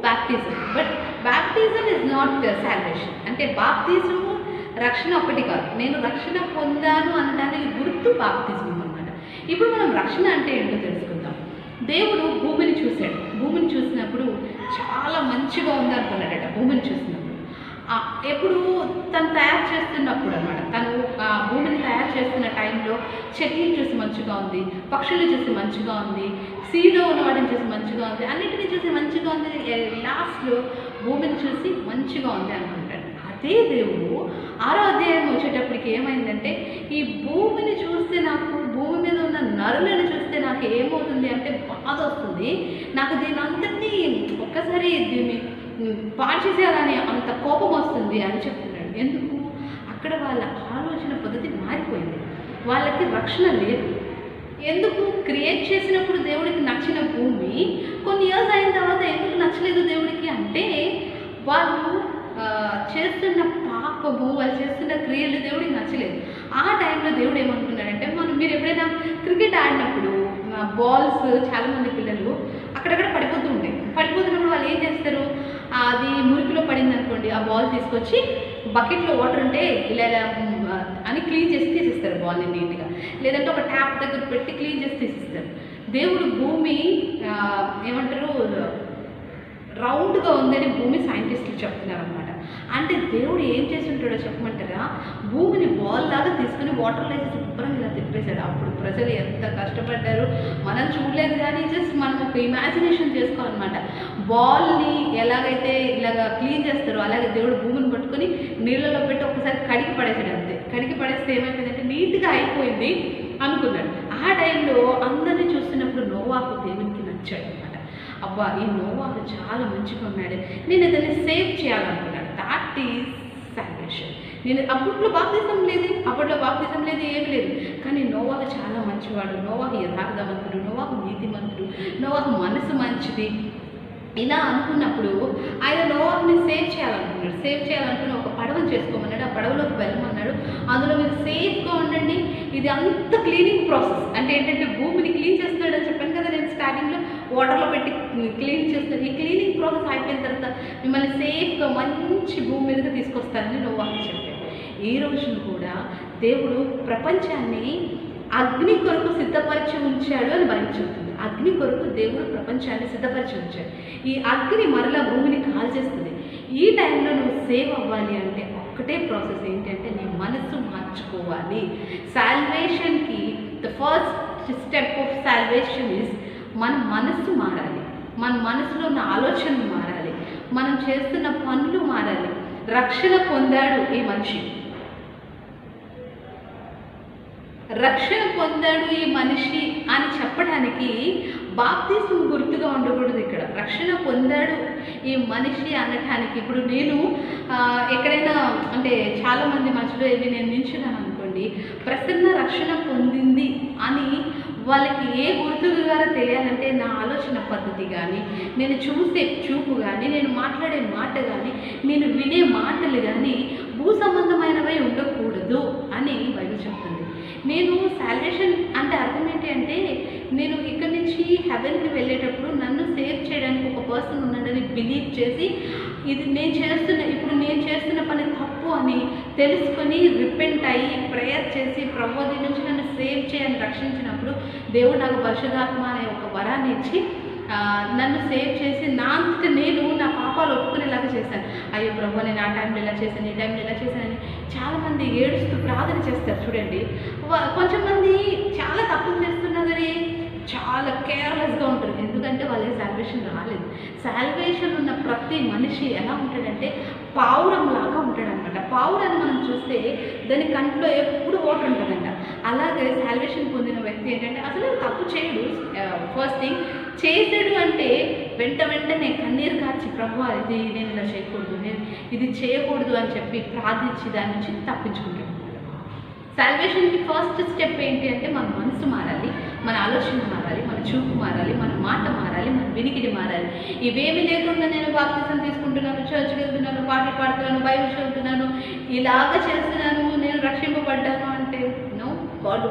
బాప్తిజం. బట్ బాప్తిజం ఇస్ నాట్ సాల్వేషన్. అంటే బాప్తిజము రక్షణ ఒకటి కాదు. నేను రక్షణ పొందాను అనడానికి గుర్తు బాప్తిజం అన్నమాట. ఇప్పుడు మనం రక్షణ అంటే ఏంటో తెలుసుకుందాం. దేవుడు భూమిని చూశాడు. భూమిని చూసినప్పుడు చాలా మంచిగా ఉంది అనుకున్నాడట. భూమిని చూసినప్పుడు ఎప్పుడు తను తయారు చేస్తున్నప్పుడు అనమాట, తను భూమిని తయారు చేస్తున్న టైంలో చెట్లను చూసి మంచిగా ఉంది, పక్షులను చూసి మంచిగా ఉంది, సీలో ఉన్న వాటిని చూసి మంచిగా ఉంది, అన్నిటిని చూసి మంచిగా ఉంది. లాస్ట్లో భూమిని చూసి మంచిగా ఉంది అనుకుంటాడు. అదే దేవుడు 6వ అధ్యాయం వచ్చేటప్పటికి ఏమైందంటే ఈ భూమిని చూస్తే నాకు, భూమి మీద ఉన్న నరులను చూస్తే నాకు ఏమవుతుంది అంటే బాధ వస్తుంది. నాకు దీని అంతటినీ ఒక్కసారి దీన్ని పాడు చేసేయాలని అంత కోపం వస్తుంది అని చెప్తున్నాడు. ఎందుకు? అక్కడ వాళ్ళ ఆలోచన పద్ధతి మారిపోయింది. వాళ్ళకి రక్షణ లేదు. ఎందుకు? క్రియేట్ చేసినప్పుడు దేవుడికి నచ్చిన భూమి కొన్ని ఇయర్స్ అయిన తర్వాత ఎందుకు నచ్చలేదు దేవుడికి అంటే వాళ్ళు చేస్తున్న పాపము, వాళ్ళు చేస్తున్న క్రియలు దేవుడికి నచ్చలేదు. ఆ టైంలో దేవుడు ఏమనుకున్నాడంటే, మీరు ఎప్పుడైనా క్రికెట్ ఆడినప్పుడు బాల్స్ చాలామంది పిల్లలు అక్కడక్కడ పడిపోతూ ఉంటాయి. పడిపోతున్నప్పుడు వాళ్ళు ఏం చేస్తారు, అది మురికిలో పడింది అనుకోండి, ఆ బాల్ తీసుకొచ్చి బకెట్లో వాటర్ ఉంటే ఇలా అని క్లీన్ చేసి తీసిస్తారు బాల్ని నీట్గా, లేదంటే ఒక ట్యాప్ దగ్గర పెట్టి క్లీన్ చేసి తీసిస్తారు. దేవుడు భూమి ఏమంటారు రౌండ్గా ఉందని భూమి సైంటిస్టులు చెప్తున్నారు అనమాట. అంటే దేవుడు ఏం చేసి ఉంటాడో చెప్పమంటారా, భూమిని బాల్ లాగా తీసుకుని వాటర్లో వేసి శుభ్రంగా ఇలా తిప్పేశాడు. అప్పుడు ప్రజలు ఎంత కష్టపడ్డారు మనం చూడలేదు, కానీ జస్ట్ మనం ఒక ఇమాజినేషన్ చేసుకోవాలన్నమాట. బాల్ని ఎలాగైతే ఇలాగ క్లీన్ చేస్తారో అలాగే దేవుడు భూమిని పట్టుకొని నీళ్ళలో పెట్టి ఒకసారి కడిగి పడేసాడు. అంతే, కడిగి పడేస్తే ఏమైపోయిందంటే నీట్గా అయిపోయింది అనుకున్నాడు. ఆ టైంలో అందరినీ చూస్తున్నప్పుడు నోవాహు దేవునికి నచ్చాడు అనమాట. అబ్బా ఈ నోవాహు చాలా మంచిగా ఉన్నాడు, నేను ఇతన్ని సేవ్ చేయాలనుకున్నాడు. That is salvation. నేను అప్పట్లో బాప్తిజం లేదు, ఏమి లేదు, కానీ నోవాహు చాలా మంచివాడు, నోవాహు యథార్థవంతుడు, నోవాహు నీతిమంతుడు, నోవాహు మనసు మంచిది. ఇలా అనుకున్నప్పుడు ఆయన నోవాహుని సేవ్ చేయాలనుకుని ఒక పడవను చేసుకోమన్నాడు. ఆ పడవలోకి వెళ్ళమన్నాడు. అందులో మీరు సేఫ్గా ఉండండి. ఇది అంత క్లీనింగ్ ప్రాసెస్. అంటే ఏంటంటే భూమిని క్లీన్ చేస్తున్నాడు అని చెప్పాను కదా నేను స్టార్టింగ్లో, వాటర్లో పెట్టి క్లీన్ చేస్తాడు. ఈ క్లీనింగ్ ప్రాసెస్ అయిపోయిన తర్వాత మిమ్మల్ని సేఫ్గా మంచి భూమి మీదకి తీసుకొస్తానని నోవాహు చెప్పాడు. ఈ రోజున కూడా దేవుడు ప్రపంచాన్ని అగ్ని కొరకు సిద్ధపరిచి ఉంచాడు అని బైబిల్ చెబుతుంది. అగ్ని కొరకు దేవుడు ప్రపంచాన్ని సిద్ధపరిచి ఉంచాడు. ఈ అగ్ని మరలా భూమిని కాల్చేస్తుంది. ఈ టైంలో నువ్వు సేవ్ అవ్వాలి అంటే ఒక్కటే ప్రాసెస్ ఏంటంటే నీ మనసు మార్చుకోవాలి. సాల్వేషన్కి the first step of salvation is మన మనస్సు మారాలి. మన మనసులో ఉన్న ఆలోచనలు మారాలి, మనం చేస్తున్న పనులు మారాలి. రక్షణ పొందాడు ఈ మనిషి, అని చెప్పడానికి బాప్తిస్మం గుర్తుగా ఉండకూడదు. ఇక్కడ రక్షణ పొందాడు ఈ మనిషి అనటానికి ఇప్పుడు నేను ఎక్కడైనా అంటే చాలామంది మధ్యలో ఇది నేను నిల్చున్నాను అనుకోండి, ప్రసన్న రక్షణ పొందింది అని వాళ్ళకి ఏ గుర్తుగా తెలియాలంటే నా ఆలోచన పద్ధతి కానీ, నేను చూసే చూపు కానీ, నేను మాట్లాడే మాట కానీ, నేను వినే మాటలు కానీ భూ సంబంధమైనవై ఉండకూడదు అని బైబిల్ చెప్తుంది. నేను సాల్వేషన్ అంటే అర్థం ఏంటి అంటే నేను ఇక్కడి నుంచి హెవెన్కి వెళ్ళేటప్పుడు నన్ను సేవ్ చేయడానికి ఒక పర్సన్ ఉన్నాడని బిలీవ్ చేసి ఇది నేను చేస్తున్న పని తప్పు అని తెలుసుకొని రిపెంట్ అయ్యి ప్రేయర్ చేసి ప్రభువా దీని నుంచి నన్ను సేవ్ చేయని రక్షించినప్పుడు దేవుడు నాకు పరిశుద్ధాత్మ అనే ఒక వరాన్ని ఇచ్చి నన్ను సేవ్ చేసి నా అంతట నేను నా పాపాలు ఒప్పుకునేలాగా చేశాను. అయ్యో ప్రభు నేను ఆ టైంలో ఇలా చేశాను, ఈ టైంలో ఇలా చేశానని చాలామంది ఏడుస్తూ ప్రార్థన చేస్తారు చూడండి. కొంచెంమంది చాలా తప్పులు చేస్తున్నా కానీ చాలా కేర్లెస్గా ఉంటారు, ఎందుకంటే వాళ్ళకి సాల్వేషన్ రాలేదు. సాల్వేషన్ ఉన్న ప్రతి మనిషి ఎలా ఉంటాడంటే పావురం లాగా ఉంటాడనమాట. పావురాన్ని మనం చూస్తే దాని కంట్లో ఎప్పుడు వాటర్ ఉంటుందంట. అలాగే సాల్వేషన్ పొందిన వ్యక్తి ఏంటంటే అసలు తప్పు చేయడు. ఫస్ట్ థింగ్ చేసాడు అంటే వెంటనే కన్నీరు కార్చి ప్రభువా ఇది నేను ఇలా చేయకూడదు, నేను ఇది చేయకూడదు అని చెప్పి ప్రార్థించి దాని నుంచి తప్పించుకుంటాడు. సాల్వేషన్కి ఫస్ట్ స్టెప్ ఏంటి అంటే మన మనసు మారాలి, మన ఆలోచన మారాలి, మన చూపు మారాలి, మన మాట మారాలి, మన వినికిడి మారాలి. ఇవేమి లేకుండా నేను బాప్తిజం తీసుకుంటున్నాను, చర్చ్కి వెళ్తున్నాను, పాటలు పాడుతున్నాను, బైబిల్ చదువుతున్నాను, ఇలాగ చేస్తున్నాను, నేను రక్షింపబడ్డాను అంటే నో. గాడ్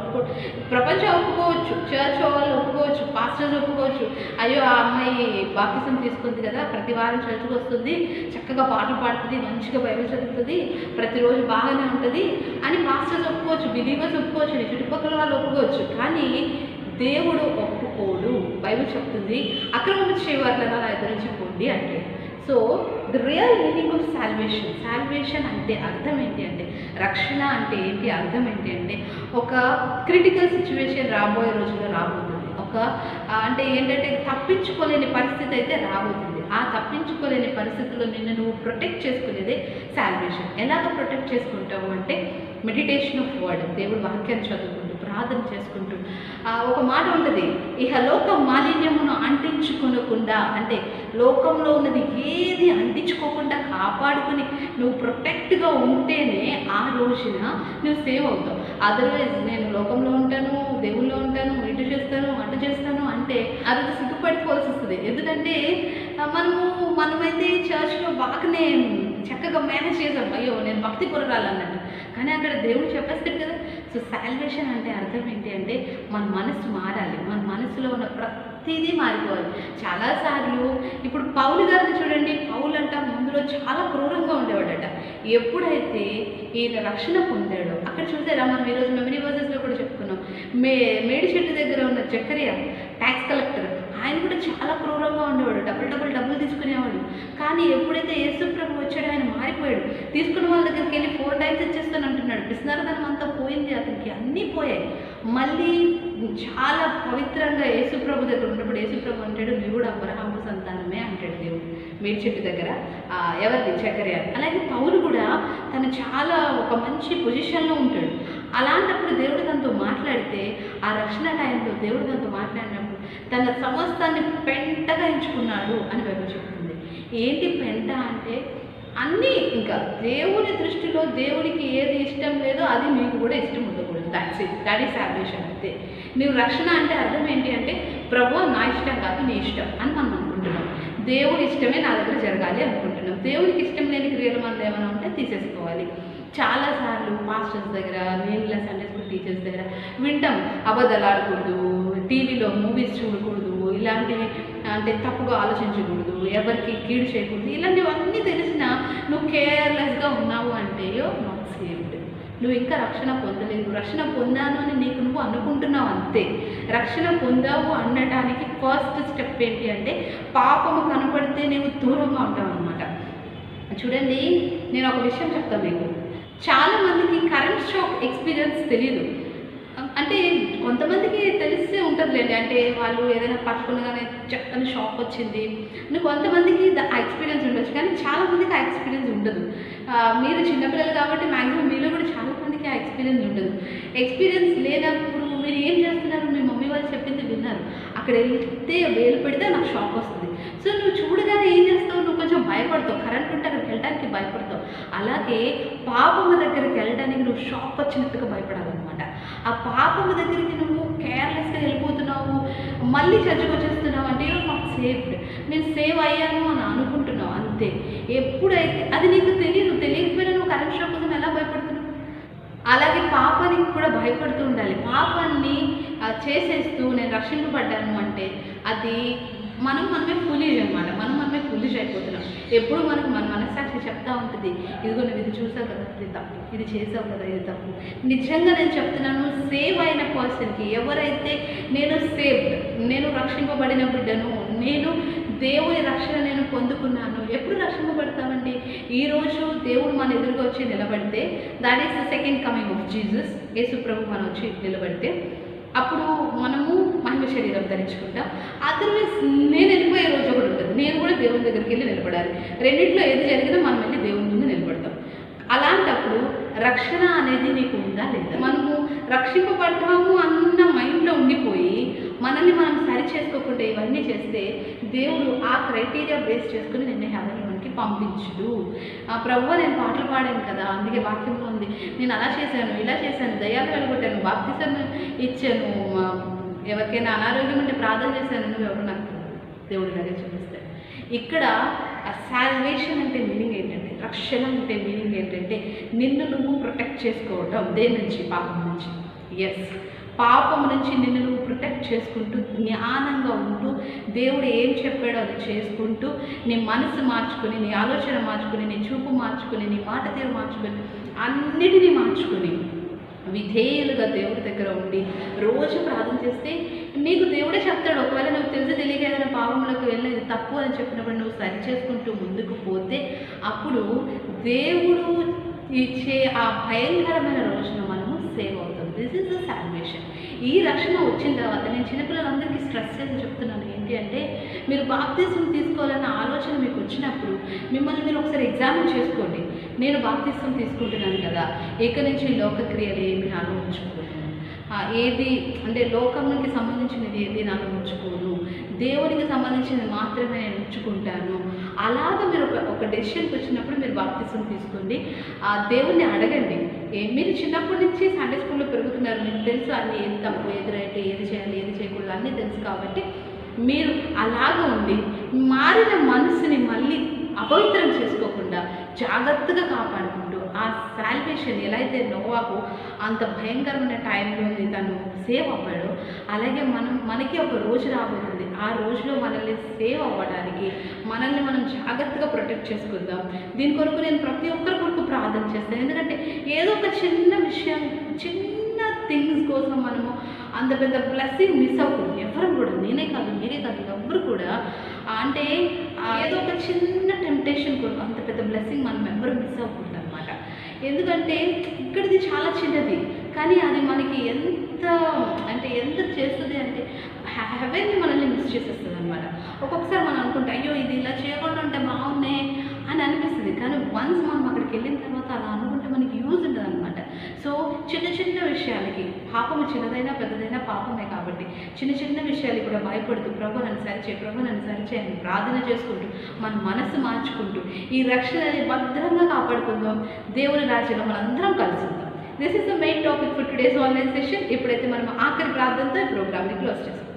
ప్రపంచం ఒప్పుకోవచ్చు, చర్చ్ వాళ్ళు ఒప్పుకోవచ్చు, పాస్టర్స్ ఒప్పుకోవచ్చు. అయ్యో ఆ అమ్మాయి బాప్తిజం తీసుకుంది కదా, ప్రతి వారం చర్చ్కి వస్తుంది, చక్కగా పాటలు పాడుతుంది, మంచిగా బైబిల్ చదువుతుంది, ప్రతిరోజు బాగానే ఉంటుంది అని పాస్టర్స్ ఒప్పుకోవచ్చు, బిలీవర్స్ ఒప్పుకోవచ్చు, చుట్టుపక్కల వాళ్ళు ఒప్పుకోవచ్చు. కానీ దేవుడు ఒప్పుకోడు. బైబిల్ చెప్తుంది అక్రమం చేయవాళ్ళ ఎదురించుకోండి అంటే. So the real meaning of salvation అంటే అర్థం ఏంటి అంటే, రక్షణ అంటే ఏంటి అర్థం ఏంటి అంటే ఒక క్రిటికల్ సిచ్యువేషన్ రాబోయే రోజుల్లో రాబోతుంది. ఒక అంటే ఏంటంటే తప్పించుకోలేని పరిస్థితి అయితే రాబోతుంది. ఆ తప్పించుకోలేని పరిస్థితుల్లో నిన్ను నువ్వు ప్రొటెక్ట్ చేసుకునేదే సాల్వేషన్. ఎలాగ ప్రొటెక్ట్ చేసుకుంటావు అంటే మెడిటేషన్ ఆఫ్ వర్డ్, దేవుడు వాక్యాన్ని చదువుకుంటూ ప్రార్థన చేసుకుంటూ. ఒక మాట ఉంటుంది, లోక మాలిన్యమును అంటించుకొనకుండా, అంటే లోకంలో ఉన్నది ఏది అంటించుకోకుండా కాపాడుకుని నువ్వు ప్రొటెక్ట్గా ఉంటేనే ఆ రోజున నువ్వు సేవ్ అవుతావు. అదర్వైజ్ నేను లోకంలో ఉంటాను, దేవుల్లో ఉంటాను, ఇటు చేస్తాను, అటు చేస్తాను అంటే అది సిగ్గుపడిపోవాల్సి వస్తుంది. ఎందుకంటే మనమైతే చర్చ్లో బాగానే చక్కగా మేనేజ్ చేసాం, అయ్యో నేను భక్తి పురాలు అన్నట్టు. కానీ అక్కడ దేవుడు చెప్పేస్తాడు కదా. సో సాల్వేషన్ అంటే అర్థం ఏంటి అంటే మన మనసు మారాలి, మన మనసులో ఉన్న ప్రతిదీ మారిపోవాలి. చాలాసార్లు ఇప్పుడు పౌలు గారిని చూడండి, పౌలు అంట ముందులో చాలా క్రూరంగా ఉండేవాడట. ఎప్పుడైతే ఈయన రక్షణ పొందాడో అక్కడ చూసారా, మనం ఈరోజు మెమరీ వర్సెస్లో కూడా చెప్పుకున్నాం. మేడి చెట్టు దగ్గర ఉన్న జకరియా ట్యాక్స్ కలెక్టర్, ఆయన కూడా చాలా క్రూరంగా ఉండేవాడు, డబ్బులు తీసుకునేవాడు. కానీ ఎప్పుడైతే యేసు ప్రభు వచ్చాడో ఆయన మారిపోయాడు. తీసుకున్న వాళ్ళ దగ్గరికి వెళ్ళి 4 టైమ్స్ ఇచ్చేస్తాను అంటున్నాడు. పిసినారదనం అంతా పోయింది అతనికి, అన్నీ పోయాయి. మళ్ళీ చాలా పవిత్రంగా యేసు ప్రభు దగ్గర ఉన్నప్పుడు యేసు ప్రభు అంటాడు, నువ్వు కూడా అబ్రహాము సంతానమే అంటాడు దేవుడు మేడి చెట్టు దగ్గర. ఎవరిది? జకరియా. అలాగే పౌలు కూడా తను చాలా ఒక మంచి పొజిషన్లో ఉంటాడు. అలాంటప్పుడు దేవుడు తనతో మాట్లాడితే, ఆ రక్షణ టైంలో దేవుడు తనతో మాట్లాడినప్పుడు తన సమస్తాన్ని పెంటగా ఎంచుకున్నాడు అని బైబిల్ చెప్తుంది. ఏంటి పెంట అంటే? అన్నీ ఇంకా దేవుని దృష్టిలో దేవునికి ఏది ఇష్టం లేదో అది మీకు కూడా ఇష్టం ఉండకూడదు. That is salvation. అంతే. నువ్వు రక్షణ అంటే అర్థం ఏంటి అంటే, ప్రభు నా ఇష్టం కాదు నీ ఇష్టం అని మనం అనుకుంటున్నాం. దేవుడి ఇష్టమే నా దగ్గర జరగాలి అనుకుంటున్నాం. దేవుడికి ఇష్టం లేని క్రియలు మనలో ఏమైనా ఉంటే తీసేసుకోవాలి. చాలాసార్లు పాస్టర్స్ దగ్గర, నేను ఇలా సండే స్కూల్ టీచర్స్ దగ్గర వింటాం, అబద్ధాలు ఆడకూడదు, టీవీలో మూవీస్ చూడకూడదు, ఇలాంటివి అంటే తప్పుగా ఆలోచించకూడదు, ఎవరికి కీడు చేయకూడదు, ఇలాంటివన్నీ తెలిసినా నువ్వు కేర్లెస్గా ఉన్నావు అంటే యూఆర్ నాట్ సేవ్డ్. నువ్వు ఇంకా రక్షణ పొందలేదు. రక్షణ పొందాను అని నీకు నువ్వు అనుకుంటున్నావు అంతే. రక్షణ పొందావు అనడానికి ఫస్ట్ స్టెప్ ఏంటి అంటే, పాపము కనపడితే నీవు దూరంగా ఉంటావు అనమాట. చూడండి, నేను ఒక విషయం చెప్తాను మీకు. చాలామందికి కరెంట్ షాక్ ఎక్స్పీరియన్స్ తెలియదు. అంటే కొంతమందికి తెలిస్తే ఉంటుందిలేండి, అంటే వాళ్ళు ఏదైనా పట్టుకునగానే చక్కని షాక్ వచ్చింది. కొంతమందికి ఆ ఎక్స్పీరియన్స్ ఉండొచ్చు, కానీ చాలామందికి ఆ ఎక్స్పీరియన్స్ ఉండదు. మీరు చిన్నపిల్లలు కాబట్టి మ్యాక్సిమం మీలో కూడా చాలామందికి ఆ ఎక్స్పీరియన్స్ ఉండదు. ఎక్స్పీరియన్స్ లేనప్పుడు మీరు ఏం చేస్తున్నారు? మీ మమ్మీ వాళ్ళు చెప్పింది విన్నారు, అక్కడ వెళ్తే వేలు పెడితే నాకు షాక్ వస్తుంది. సో నువ్వు చూడగానే ఏం చేస్తావు? నువ్వు కొంచెం భయపడతావు. కరెంట్ ఉంటే అక్కడికి వెళ్ళడానికి భయపడతావు. అలాగే పాపము దగ్గరికి వెళ్ళడానికి నువ్వు షాక్ వచ్చినట్టుగా భయపడాలన్నమాట. ఆ పాపము దగ్గరికి నువ్వు కేర్లెస్గా వెళ్ళిపోతున్నావు, మళ్ళీ చర్చకు వచ్చేస్తున్నావు అంటే యూఆర్ నాట్ సేవ్డ్. నేను సేవ్ అయ్యాను అని అనుకుంటున్నావు అంతే. ఎప్పుడైతే అది నీకు తెలియకపోయినా నువ్వు కరెంట్ షాక్ కోసం ఎలా భయపడుతున్నావు? అలాగే పాపానికి కూడా భయపడుతూ ఉండాలి. పాపాన్ని చేసేస్తూ నేను రక్షింపబడ్డాను అంటే అది మనమే ఫులిష్ అనమాట. మనమే ఫులిష్ అయిపోతున్నాం. ఎప్పుడు మన మనస్సాక్షి చెప్తా ఉంటుంది, ఇదిగో నువ్వు ఇది చూసావు కదా, ఇది తప్పు, ఇది చేసావు కదా, ఇది తప్పు. నిజంగా నేను చెప్తున్నాను, సేవ్ అయిన పర్సన్కి, ఎవరైతే నేను రక్షింపబడిన బిడ్డను, నేను దేవుని రక్షణ నేను పొందుకున్నాను. ఎప్పుడు రక్షింపబడతామండి? ఈరోజు దేవుడు మన ఎదురుగా వచ్చి నిలబడితే, that is the second coming of Jesus. యేసు ప్రభు మనం వచ్చి నిలబడితే అప్పుడు మనము మహిమ శరీరం ధరించుకుంటాం. అదర్వైజ్ నేను వెళ్ళిపోయే రోజు ఒకటి ఉంటుంది, నేను కూడా దేవుని దగ్గరికి వెళ్ళి నిలబడాలి. రెండింటిలో ఏది జరిగినా మనం వెళ్ళి దేవుని ముందు నిలబడతాం. అలాంటప్పుడు రక్షణ అనేది నీకు ఉందా లేదా? మనము రక్షింపబడ్డాము అన్న మైండ్లో ఉండిపోయి మనల్ని మనం సరి చేసుకోకుండా ఇవన్నీ చేస్తే దేవుడు ఆ క్రైటీరియా బేస్ చేసుకుని నిన్ను హెవెన్లోకి పంపించుడు. ప్రభువా నేను పాటలు పాడాను కదా, అందుకే వాక్యంలో ఉంది, నేను అలా చేశాను, ఇలా చేశాను, దయ్యాలు వెళ్ళగొట్టాను, బాప్తిసాన్ని ఇచ్చాను, ఎవరికైనా అనారోగ్యం అంటే ప్రార్థన చేశాను, నువ్వు ఎవరు నాకు దేవుడు ఇలాగే చూపిస్తాడు. ఇక్కడ సాల్వేషన్ అంటే మీనింగ్ ఏంటంటే, రక్షణ అంటే మీనింగ్ ఏంటంటే నిన్ను నువ్వు ప్రొటెక్ట్ చేసుకోవడం. దేని నుంచి? పాపం నుంచి. ఎస్, పాపం నుంచి నిన్ను నువ్వు ప్రొటెక్ట్ చేసుకుంటూ జ్ఞానంగా ఉంటూ దేవుడు ఏం చెప్పాడో అది చేసుకుంటూ నీ మనసు మార్చుకొని, నీ ఆలోచన మార్చుకొని, నీ చూపు మార్చుకొని, నీ మాట తీరు మార్చుకొని, అన్నిటినీ మార్చుకొని విధేయులుగా దేవుడి దగ్గర ఉండి రోజు ప్రార్థన చేస్తే నీకు దేవుడే చెప్తాడు. ఒకవేళ నువ్వు తెలిసి తెలియక ఏదైనా పాపంలోకి వెళ్ళి ఇది తప్పు అని చెప్పినప్పుడు నువ్వు సరి చేసుకుంటూ ముందుకు పోతే అప్పుడు దేవుడు ఇచ్చే ఆ భయంకరమైన రోజున మనము సేవ్ అవుతాం. This is the salvation. ఈ రక్షణ వచ్చిన తర్వాత నేను చిన్నపిల్లలందరికీ స్ట్రెస్ చేసి చెప్తున్నాను ఏంటి అంటే, మీరు బాప్తిసం తీసుకోవాలన్న ఆలోచన మీకు వచ్చినప్పుడు మిమ్మల్ని మీరు ఒకసారి ఎగ్జామిన్ చేసుకోండి. నేను బాప్తిసం తీసుకుంటున్నాను కదా, ఇక నుంచి లోకక్రియలు ఏమి నాలో ఉంచుకోను, ఏది అంటే లోకంకి సంబంధించినది ఏది నాలో ఉంచుకోను, దేవునికి సంబంధించినది మాత్రమే నేను ఉంచుకుంటాను. అలాగ మీరు ఒక డెసిషన్కి వచ్చినప్పుడు మీరు బాప్తిసం తీసుకోండి. దేవుణ్ణి అడగండి. మీరు చిన్నప్పటి నుంచి సండే స్కూల్లో పెరుగుతున్నారు, మీకు తెలుసు అన్నీ ఏది తప్పు, ఏది రైట్, ఏది చేయాలి, ఏది చేయకూడదు అన్నీ తెలుసు. కాబట్టి మీరు అలాగ ఉండి మారిన మనసుని మళ్ళీ అపవిత్రం చేసుకోకుండా జాగ్రత్తగా కాపాడుకుంటూ ఆ సాల్వేషన్ ఎలా అయితే నోవాహు అంత భయంకరమైన టైంలో తను సేవ్ అవ్వాడో, అలాగే మనకి ఒక రోజు రాబోతుంది ఆ రోజులో మనల్ని సేవ్ అవ్వడానికి మనల్ని మనం జాగ్రత్తగా ప్రొటెక్ట్ చేసుకుందాం. దీని కొరకు నేను ప్రతి ఒక్కరి కొరకు ప్రార్థన చేస్తాను. ఎందుకంటే ఏదో ఒక చిన్న విషయం, చిన్న థింగ్స్ కోసం మనము అంత పెద్ద బ్లెస్సింగ్ మిస్ అవ్వకూడదు. ఎవరు కూడా, నేనే కాదు, మీరే కాదు, ఎవరు కూడా అంటే ఏదో ఒక చిన్న టెంప్టేషన్ కొరకు అంత పెద్ద బ్లెస్సింగ్ మనం ఎవరు మిస్ అవ్వకూడదు అనమాట. ఎందుకంటే ఇక్కడిది చాలా చిన్నది, కానీ అది మనకి ఎంత చేస్తుంది అంటే హెవెన్ని మనల్ని మిస్ చేసేస్తుంది అనమాట. ఒక్కొక్కసారి మనం అనుకుంటే అయ్యో ఇది ఇలా చేయకుండా ఉంటే బాగున్నాయి అని అనిపిస్తుంది, కానీ వన్స్ మనం అక్కడికి వెళ్ళిన తర్వాత అలా అనుకుంటే మనకి యూజ్ ఉంటుంది అనమాట. సో చిన్న చిన్న విషయాలకి, పాపము చిన్నదైనా పెద్దదైనా పాపమే కాబట్టి చిన్న చిన్న విషయాలు కూడా భయపడుతూ ప్రభు నన్ను సరిచేయి అని ప్రార్థన చేసుకుంటూ మన మనసు మార్చుకుంటూ ఈ రక్షణని భద్రంగా కాపాడుకుందాం. దేవుని రాజ్యంలో మనందరం కలిసి ఉందాం. This is the main topic for today's online session. ఇప్పుడైతే మనం ఆఖరి ప్రార్థనతో ఈ ప్రోగ్రామ్ని క్లోజ్ చేస్తాం.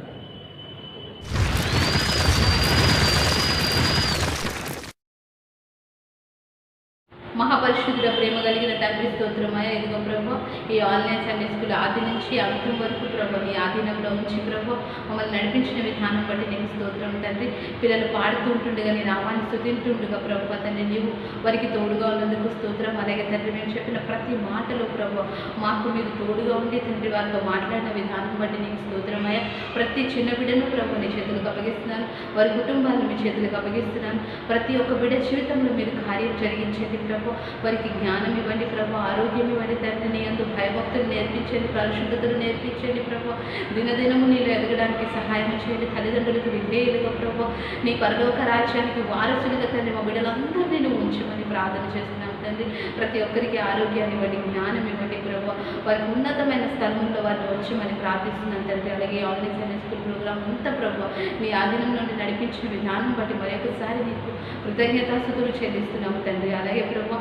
మహాపరిశుద్ధుడ, ప్రేమ కలిగిన తండ్రి, స్తోత్రమయ. ఇదిగో ప్రభు, ఈ ఆన్లైన్ సండే స్కూల్ ఆది నుంచి అంతం వరకు ప్రభు నీ ఆధీనంలో ఉంచి ప్రభు మమ్మల్ని నడిపించిన విధానం బట్టి నేను స్తోత్రం తండ్రి. పిల్లలు పాడుతూ ఉంటుండగా నీ నామాన్ని స్తుతింటుండగా ప్రభు తండ్రి నీవు వారికి తోడుగా ఉన్నందుకు స్తోత్రం. అలాగే తండ్రి మేము చెప్పిన ప్రతి మాటలో ప్రభు మాకు మీరు తోడుగా ఉండి తండ్రి వారితో మాట్లాడిన విధానం బట్టి నీకు స్తోత్రమయ. ప్రతి చిన్న బిడ్డను ప్రభు నీ చేతులకు అప్పగిస్తున్నాను, వారి కుటుంబాలను మీ చేతులకు అప్పగిస్తున్నాను. ప్రతి ఒక్క బిడ్డ జీవితంలో మీరు కార్యం జరిగించండి ప్రభు. వారికి జ్ఞానం ఇవ్వండి ప్రభు, ఆరోగ్యం ఇవ్వండి తండ్రి. నీ అందు భయభక్తులు నేర్పించండి, పరిశుద్ధతలు నేర్పించండి ప్రభు. దినదినము నీళ్ళు ఎదగడానికి సహాయం చేయండి. తల్లిదండ్రులకు విధేయులుగా ప్రభు నీ పరలోక రాజ్యానికి వారసులుగా తండ్రి మా బిడ్డలందరినీ నువ్వు ఉంచమని ప్రార్థన చేస్తున్నాం తండ్రి. ప్రతి ఒక్కరికి ఆరోగ్యాన్ని ఇవ్వండి, జ్ఞానం ఇవ్వండి ప్రభు. వారికి ఉన్నతమైన స్థలంలో వారిని వచ్చమని ప్రార్థిస్తున్నాను తండ్రి. అలాగే ఆన్లైన్ సండే స్కూల్ ప్రోగ్రామ్ అంతా ప్రభు నీ ఆధీనంలో నడిపించిన విధానం బట్టి మరొకసారి నీకు కృతజ్ఞతాస్తుతులు చెల్లిస్తున్నాము తండ్రి. అలాగే ప్రభు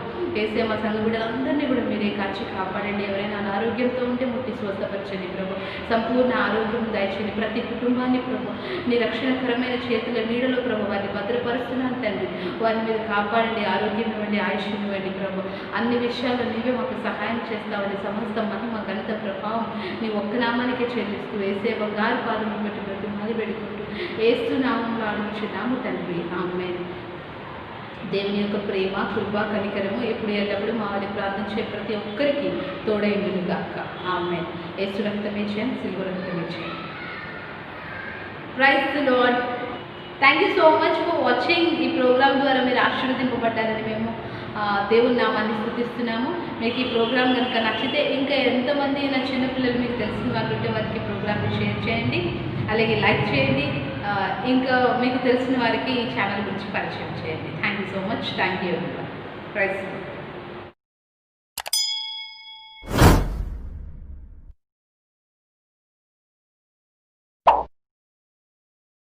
ఏసే మా సంఘ బిడ్డలందరినీ కూడా మీరే కాచి కాపాడండి. ఎవరైనా అనారోగ్యంతో ఉంటే ముట్టి స్వస్థపరచండి ప్రభు. సంపూర్ణ ఆరోగ్యం దయచేయండి. ప్రతి కుటుంబాన్ని ప్రభు నీ రక్షణకరమైన చేతుల నీడలో ప్రభు వారిని భద్రపరుస్తున్నాను తండ్రి. వారిని మీరు కాపాడండి, ఆరోగ్యం ఇవ్వండి, ఆయుష్యం ఇవ్వండి ప్రభు. అన్ని విషయాల్లో నీవే మాకు సహాయం చేస్తావని సమస్త మహిమ ఘనత ప్రభావం నీ ఒక్క నామానికే చెల్లిస్తూ ఏసే బంగారు పాదం బట్టి ప్రతి మాది పెడుకుంటూ ఏస్తు నామంలో అడుగుచున్నాము తండ్రి. ఆమేన్. దేవుని యొక్క ప్రేమ, కృప, కనికరము ఎప్పుడు ఎల్లప్పుడు మా వారి ప్రార్థించే ప్రతి ఒక్కరికి తోడైండును గాక. ఆమేన్. యేసు రక్తమే చేయం, సిలువ రక్తమే చేయం. Praise the lord. Thank you so much for watching. ఈ ప్రోగ్రామ్ ద్వారా మీరు ఆశీర్వదింపబడ్డారని మేము దేవుని నామాన్ని స్తుతిస్తున్నాము. మీకు ఈ ప్రోగ్రామ్ కనుక నచ్చితే ఇంకా ఎంతమంది నా చిన్నపిల్లలు మీకు తెలిసిన వాళ్ళు ఉంటే వారికి ప్రోగ్రామ్ని షేర్ చేయండి, అలాగే లైక్ చేయండి. ఇంకా మీకు తెలిసిన వారికి ఈ ఛానల్ గురించి పరిచయం చేయండి. Thank you so much. Thank you everyone. Praise.